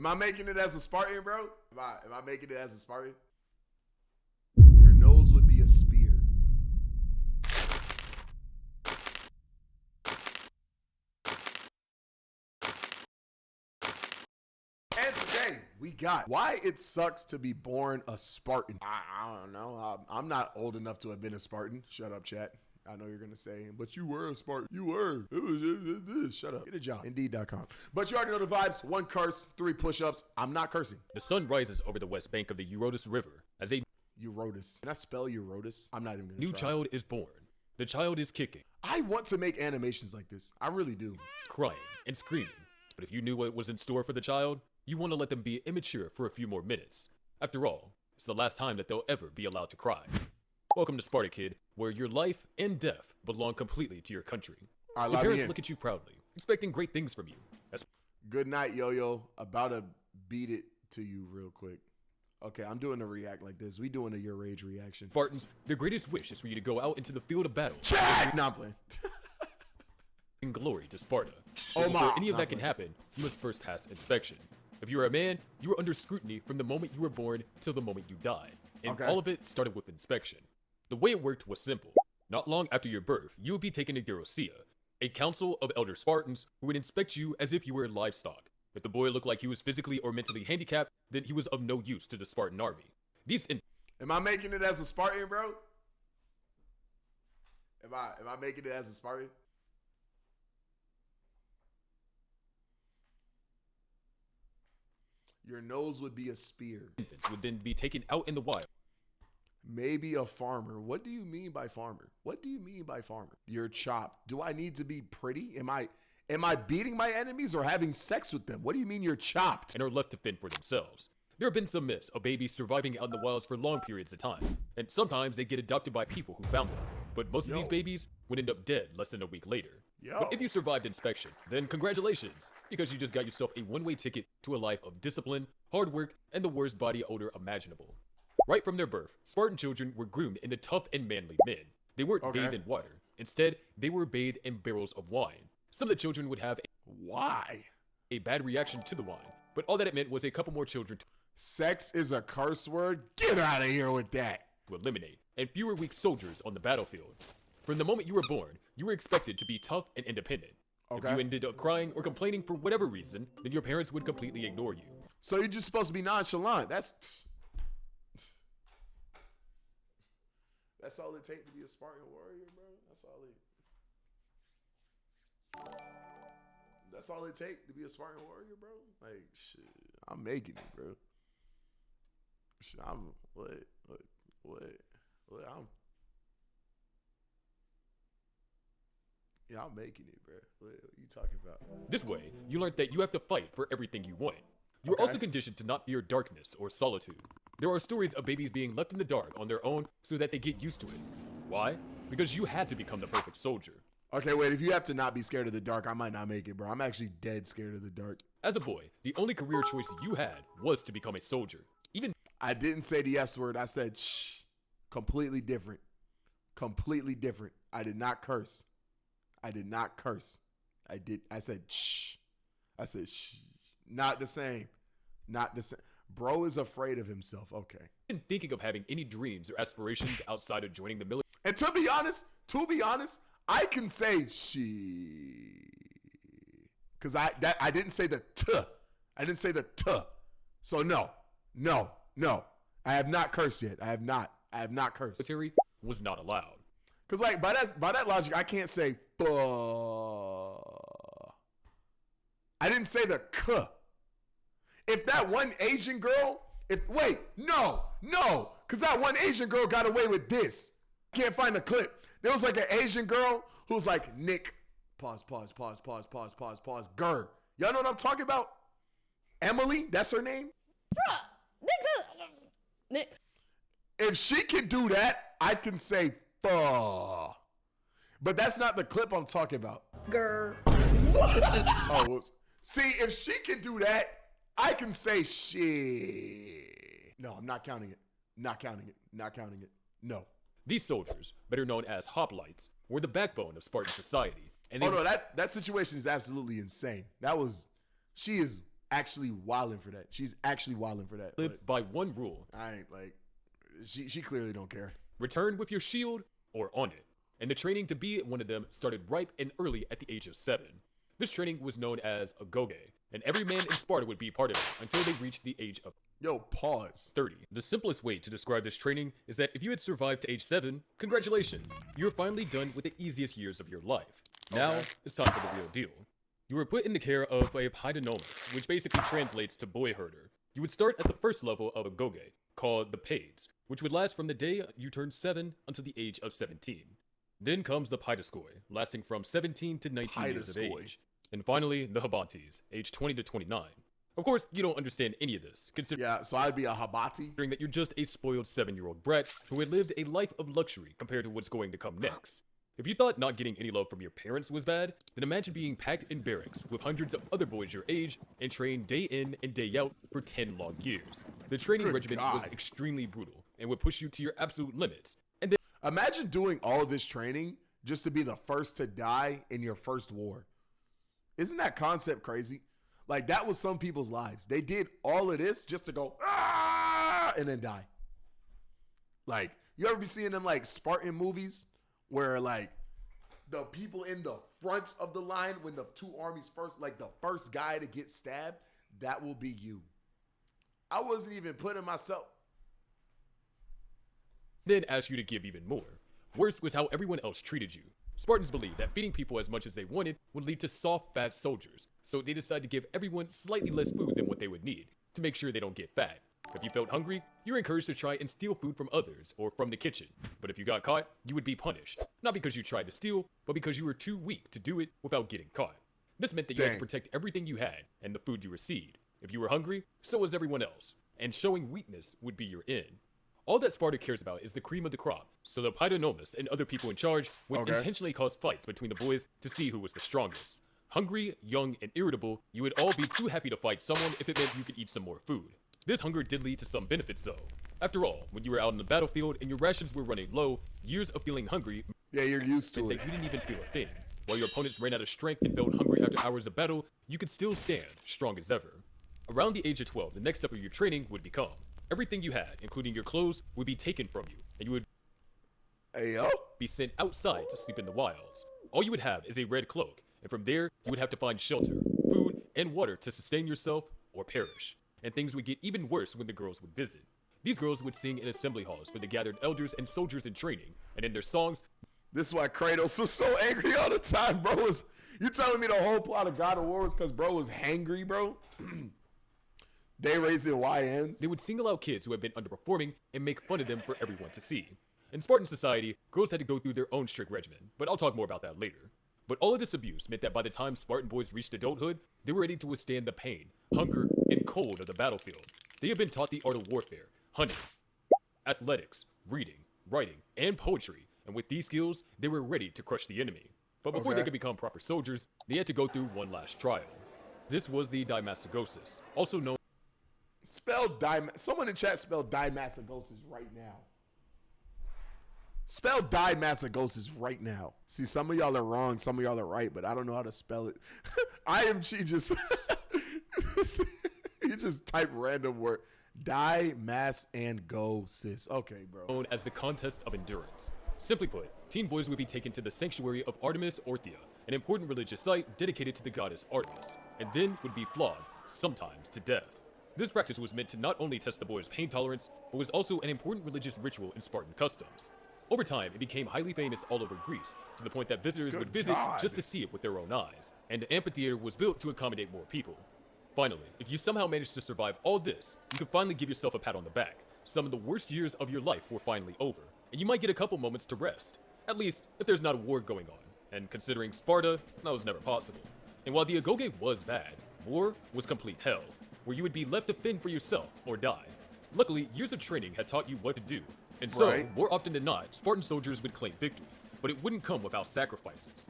Am I making it as a Spartan, bro? Am I making it as a Spartan? Your nose would be a spear. And today we got why it sucks to be born a Spartan. I don't know. I'm not old enough to have been a Spartan. Shut up, chat. I know you're going to say, but you were a Spartan. You were. Shut up. Get a job. Indeed.com. But you already know the vibes. 1 curse, 3 push-ups. I'm not cursing. The sun rises over the west bank of the Eurotas River as a Eurotas. Can I spell Eurotas? I'm not even going to new child is born. The child is kicking, I want to make animations like this. I really do. crying, and screaming. But if you knew what was in store for the child, you want to let them be immature for a few more minutes. After all, it's the last time that they'll ever be allowed to cry. Welcome to Sparta, kid, where your life and death belong completely to your country. All right, Your let me parents in. look at you proudly, expecting great things from you. As Good night, Yoyo. About to beat it to you real quick. Okay, I'm doing a react like this. We doing a your rage reaction. Spartans, their greatest wish is for you to go out into the field of battle Chad! Nah, I'm playing. in glory to Sparta. Oh But my- before any of not that can playing. happen, you must first pass inspection. If you are a man, you are under scrutiny from the moment you were born till the moment you died. And Okay. all of it started with inspection. The way it worked was simple. Not long after your birth, you would be taken to Gerosia, a council of elder Spartans who would inspect you as if you were livestock. If the boy looked like he was physically or mentally handicapped, then he was of no use to the Spartan army. These Am I making it as a Spartan, bro? Am I making it as a Spartan? Your nose would be a spear. infants would then be taken out in the wild. Maybe a farmer. What do you mean by farmer? What do you mean by farmer? You're chopped. Do I need to be pretty? Am I beating my enemies or having sex with them? What do you mean you're chopped? And are left to fend for themselves. There have been some myths of babies surviving out in the wilds for long periods of time, and sometimes they get adopted by people who found them. But most of these babies would end up dead less than a week later. But if you survived inspection, then congratulations, because you just got yourself a one-way ticket to a life of discipline, hard work, and the worst body odor imaginable. Right from their birth, Spartan children were groomed into tough and manly men. They weren't Okay. bathed in water. Instead, they were bathed in barrels of wine. Some of the children would have Why? a bad reaction to the wine, but all that it meant was a couple more children Sex is a curse word? Get out of here with that. to eliminate, and fewer weak soldiers on the battlefield. From the moment you were born, you were expected to be tough and independent. If Okay. you ended up crying or complaining for whatever reason, then your parents would completely ignore you. So you're just supposed to be nonchalant. That's all it takes to be a Spartan warrior, bro. That's all it takes to be a Spartan warrior, bro. Like, shit, I'm making it, bro. Shit, I'm what? I'm making it, bro. What are you talking about? This way, you learned that you have to fight for everything you want. You were Okay. also conditioned to not fear darkness or solitude. There are stories of babies being left in the dark on their own so that they get used to it. Why? Because you had to become the perfect soldier. Okay, wait. If you have to not be scared of the dark, I might not make it, bro. I'm actually dead scared of the dark. As a boy, the only career choice you had was to become a soldier. Even I didn't say the S word. I said shh. Completely different. Completely different. I did not curse. I said shh. I said shh. Not the same. Not the same. Bro is afraid of himself. Okay. thinking of having any dreams or aspirations outside of joining the military. And to be honest, I can say she. Cause I didn't say the t. I didn't say the t. So no. I have not cursed yet. I have not cursed. Military was not allowed. Cause like by that logic, I can't say I didn't say the k. If that one Asian girl, cause that one Asian girl got away with this. Can't find the clip. There was like an Asian girl who was like Nick. Pause. Gur. Y'all know what I'm talking about? Emily, that's her name. Nick. If she can do that, I can say fuh. But that's not the clip I'm talking about. Grr. Oh, whoops. See, if she can do that, I can say shit. No, I'm not counting it. Not counting it. No. These soldiers, better known as hoplites, were the backbone of Spartan society. And they Oh no, that situation is absolutely insane. She is actually wilding for that. She's actually wilding for that. Live by one rule. I ain't like, she clearly don't care. Return with your shield or on it. And the training to be one of them started ripe and early at the age of 7. This training was known as Agoge, and every man in Sparta would be part of it until they reached the age of pause. 30. The simplest way to describe this training is that if you had survived to age 7, congratulations, you're finally done with the easiest years of your life. Now, it's time for the real deal. You were put in the care of a Paidonomus, which basically translates to boy herder. You would start at the first level of Agoge, called the Paids, which would last from the day you turned 7 until the age of 17. Then comes the Paidoskoi, lasting from 17 to 19 years of age. And finally, the Habantes, aged 20 to 29. Of course, you don't understand any of this, yeah, so I'd be a Habati. Considering that you're just a spoiled 7-year-old brat who had lived a life of luxury compared to what's going to come next. If you thought not getting any love from your parents was bad, then imagine being packed in barracks with hundreds of other boys your age and trained day in and day out for 10 long years. The training regimen was extremely brutal and would push you to your absolute limits. And then imagine doing all of this training just to be the first to die in your first war. Isn't that concept crazy? Like, that was some people's lives. They did all of this just to go, and then die. Like, you ever be seeing them, like, Spartan movies where, like, the people in the front of the line, when the two armies first, like, the first guy to get stabbed, that will be you. I wasn't even putting myself. Then ask you to give even more. Worse was how everyone else treated you. Spartans believed that feeding people as much as they wanted would lead to soft, fat soldiers, so they decided to give everyone slightly less food than what they would need, to make sure they don't get fat. If you felt hungry, you were encouraged to try and steal food from others or from the kitchen, but if you got caught, you would be punished, not because you tried to steal, but because you were too weak to do it without getting caught. This meant that you had to protect everything you had and the food you received. If you were hungry, so was everyone else, and showing weakness would be your end. All that Sparta cares about is the cream of the crop, so the Paidonomus and other people in charge would intentionally cause fights between the boys to see who was the strongest. Hungry, young, and irritable, you would all be too happy to fight someone if it meant you could eat some more food. This hunger did lead to some benefits though. After all, when you were out on the battlefield and your rations were running low, years of feeling hungry you're used to it. That you didn't even feel a thing. While your opponents ran out of strength and felt hungry after hours of battle, you could still stand, strong as ever. Around the age of 12, the next step of your training would become everything you had, including your clothes, would be taken from you, and you would be sent outside to sleep in the wilds. All you would have is a red cloak, and from there, you would have to find shelter, food, and water to sustain yourself or perish. And things would get even worse when the girls would visit. These girls would sing in assembly halls for the gathered elders and soldiers in training, and in their songs, this is why Kratos was so angry all the time, bro. You telling me the whole plot of God of War was because bro was hangry, bro? They raising YNs. They would single out kids who had been underperforming and make fun of them for everyone to see. In Spartan society, girls had to go through their own strict regimen, but I'll talk more about that later. But all of this abuse meant that by the time Spartan boys reached adulthood, they were ready to withstand the pain, hunger, and cold of the battlefield. They had been taught the art of warfare, hunting, athletics, reading, writing, and poetry, and with these skills, they were ready to crush the enemy. But before they could become proper soldiers, they had to go through one last trial. This was the Dimasagosis, also known. Someone in chat spell Dimasagosis right now. Spell Dimasagosis right now. See, some of y'all are wrong, some of y'all are right, but I don't know how to spell it. IMG just he just type random word. Dimasagosis. Okay, bro. Known as the contest of endurance. Simply put, teen boys would be taken to the sanctuary of Artemis Orthia, an important religious site dedicated to the goddess Artemis, and then would be flogged, sometimes to death. This practice was meant to not only test the boys' pain tolerance, but was also an important religious ritual in Spartan customs. Over time, it became highly famous all over Greece, to the point that visitors would visit just to see it with their own eyes, and the amphitheater was built to accommodate more people. Finally, if you somehow managed to survive all this, you could finally give yourself a pat on the back. Some of the worst years of your life were finally over, and you might get a couple moments to rest. At least, if there's not a war going on, and considering Sparta, that was never possible. And while the Agoge was bad, war was complete hell, where you would be left to fend for yourself or die. Luckily, years of training had taught you what to do, and so, more often than not, Spartan soldiers would claim victory, but it wouldn't come without sacrifices.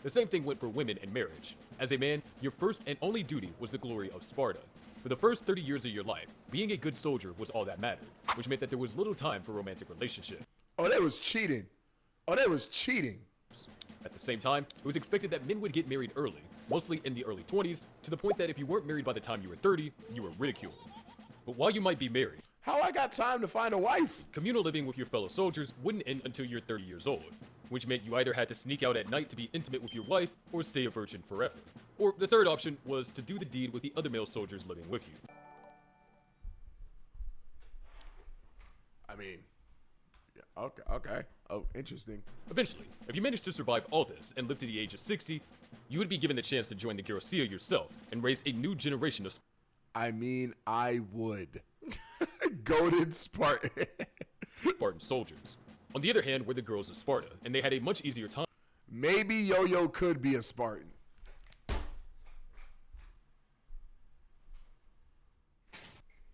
The same thing went for women and marriage. As a man, your first and only duty was the glory of Sparta. For the first 30 years of your life, being a good soldier was all that mattered, which meant that there was little time for romantic relationships. Oh, that was cheating. relationships. At the same time, it was expected that men would get married early, mostly in the early 20s, to the point that if you weren't married by the time you were 30, you were ridiculed. But while you might be married, how I got time to find a wife? Communal living with your fellow soldiers wouldn't end until you're 30 years old, which meant you either had to sneak out at night to be intimate with your wife or stay a virgin forever. Or the third option was to do the deed with the other male soldiers living with you. I mean, yeah, okay. Oh, interesting. Eventually, if you managed to survive all this and live to the age of 60, you would be given the chance to join the Garcia yourself and raise a new generation of I mean, I would. Goated Spartan. Spartan soldiers. On the other hand, were the girls of Sparta, and they had a much easier time. Maybe Yo-Yo could be a Spartan.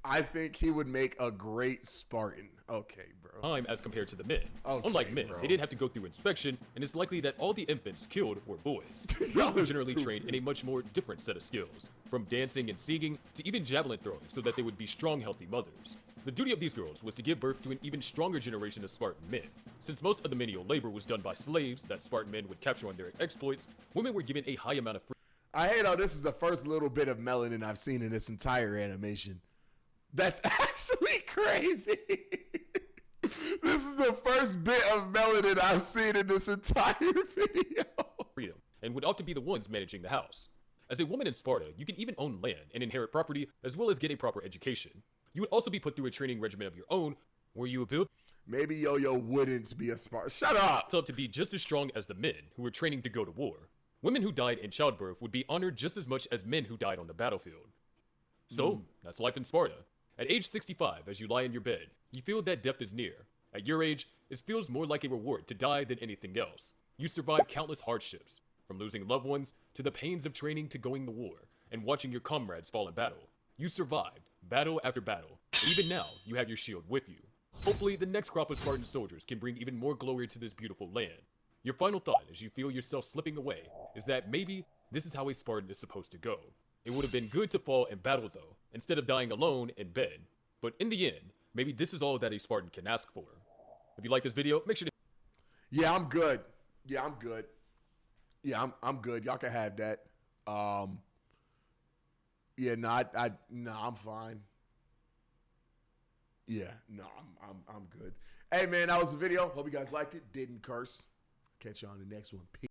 I think he would make a great Spartan. Okay, bro. Time as compared to the men. Okay, Unlike men, bro. they didn't have to go through inspection, and it's likely that all the infants killed were boys. Girls were generally trained in a much more different set of skills, from dancing and singing to even javelin throwing, so that they would be strong, healthy mothers. The duty of these girls was to give birth to an even stronger generation of Spartan men. Since most of the menial labor was done by slaves that Spartan men would capture on their exploits, women were given a high amount of freedom. I hate how this is the first little bit of melanin I've seen in this entire animation. That's actually crazy. This is the first bit of melanin I've seen in this entire video. Freedom, and would often be the ones managing the house. As a woman in Sparta, you can even own land and inherit property, as well as get a proper education. You would also be put through a training regimen of your own, where you would build. Maybe Yo-Yo wouldn't be a Spartan. Shut up! To be just as strong as the men who were training to go to war. Women who died in childbirth would be honored just as much as men who died on the battlefield. So, that's life in Sparta. At age 65, as you lie in your bed, you feel that death is near. At your age, it feels more like a reward to die than anything else. You survive countless hardships, from losing loved ones to the pains of training to going to war and watching your comrades fall in battle. You survived, battle after battle, and even now, you have your shield with you. Hopefully, the next crop of Spartan soldiers can bring even more glory to this beautiful land. Your final thought as you feel yourself slipping away is that maybe this is how a Spartan is supposed to go. It would have been good to fall in battle though, instead of dying alone in bed. But in the end, maybe this is all that a Spartan can ask for. If you like this video, make sure to... Yeah, I'm good. Yeah, I'm good. Yeah, I'm good. Y'all can have that. Yeah, I'm fine. Yeah, no, I'm good. Hey man, that was the video. Hope you guys liked it. Didn't curse. Catch you on the next one. Peace.